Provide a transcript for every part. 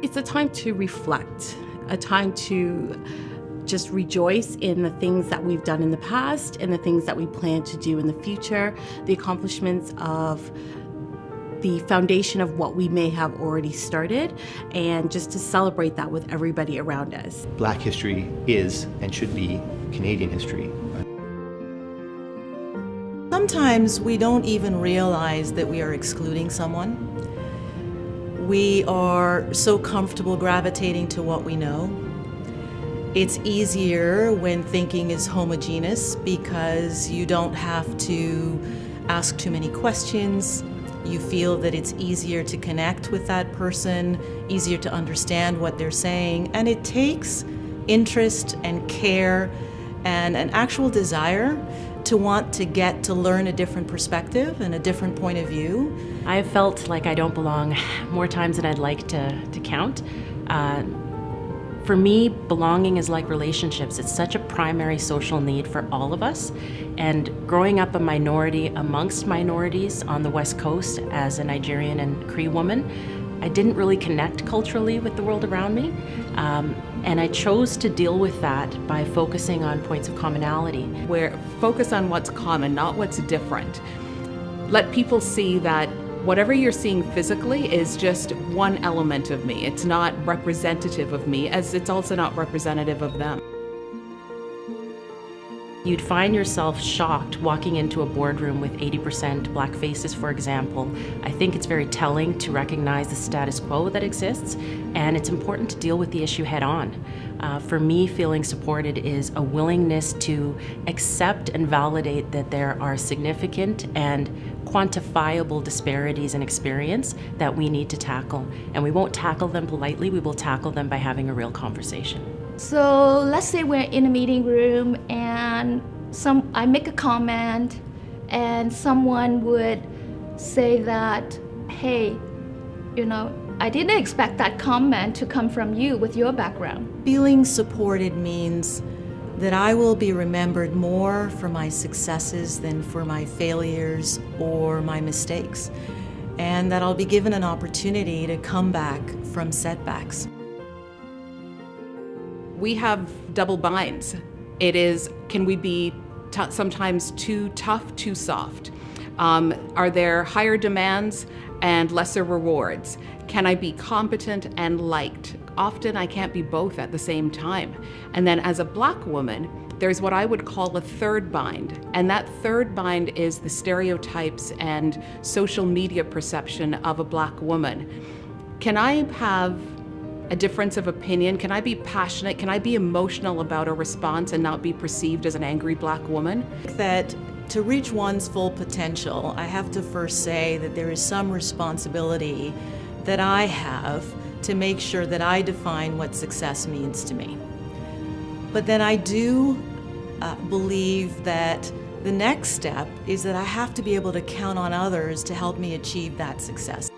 It's a time to reflect, a time to just rejoice in the things that we've done in the past and the things that we plan to do in the future, the accomplishments of the foundation of what we may have already started, and just to celebrate that with everybody around us. Black history is and should be Canadian history. Sometimes we don't even realize that we are excluding someone. We are so comfortable gravitating to what we know. It's easier when thinking is homogeneous because you don't have to ask too many questions. You feel that it's easier to connect with that person, easier to understand what they're saying, and it takes interest and care and an actual desire to want to get to learn a different perspective and a different point of view. I've felt like I don't belong more times than I'd like to count. For me, belonging is like relationships. It's such a primary social need for all of us. And growing up a minority amongst minorities on the West Coast as a Nigerian and Cree woman, I didn't really connect culturally with the world around me. And I chose to deal with that by focusing on points of commonality. Where focus on what's common, not what's different. Let people see that whatever you're seeing physically is just one element of me. It's not representative of me, as it's also not representative of them. You'd find yourself shocked walking into a boardroom with 80% black faces, for example. I think it's very telling to recognize the status quo that exists, and it's important to deal with the issue head on. For me, feeling supported is a willingness to accept and validate that there are significant and quantifiable disparities in experience that we need to tackle. And we won't tackle them politely, we will tackle them by having a real conversation. So let's say we're in a meeting room and I make a comment and someone would say that, hey, I didn't expect that comment to come from you with your background. Feeling supported means that I will be remembered more for my successes than for my failures or my mistakes, and that I'll be given an opportunity to come back from setbacks. We have double binds. It is, can we be sometimes too tough, too soft? Are there higher demands and lesser rewards? Can I be competent and liked? Often I can't be both at the same time. And then as a Black woman, there's what I would call a third bind. And that third bind is the stereotypes and social media perception of a Black woman. Can I have a difference of opinion? Can I be passionate? Can I be emotional about a response and not be perceived as an angry Black woman? That to reach one's full potential, I have to first say that there is some responsibility that I have to make sure that I define what success means to me. But then I do believe that the next step is that I have to be able to count on others to help me achieve that success.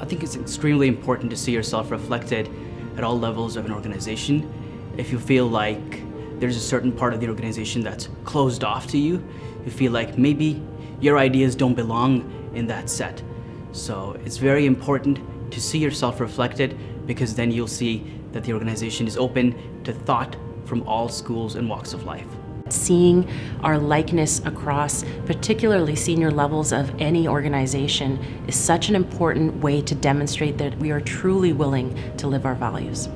I think it's extremely important to see yourself reflected at all levels of an organization. If you feel like there's a certain part of the organization that's closed off to you, you feel like maybe your ideas don't belong in that set. So it's very important to see yourself reflected, because then you'll see that the organization is open to thought from all schools and walks of life. Seeing our likeness across particularly senior levels of any organization is such an important way to demonstrate that we are truly willing to live our values.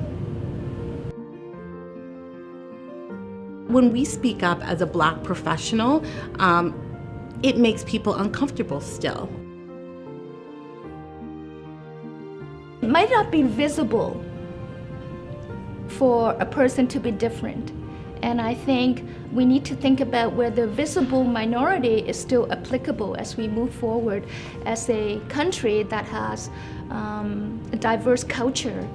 When we speak up as a Black professional, it makes people uncomfortable still. It might not be visible for a person to be different. And I think we need to think about whether visible minority is still applicable as we move forward as a country that has a diverse culture,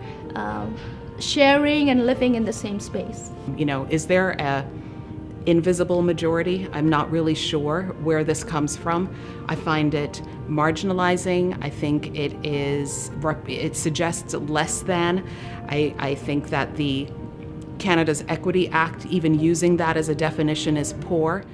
sharing and living in the same space. Is there a invisible majority? I'm not really sure where this comes from. I find it marginalizing. I think it suggests less than. I think that the Canada's Equity Act, even using that as a definition, is poor.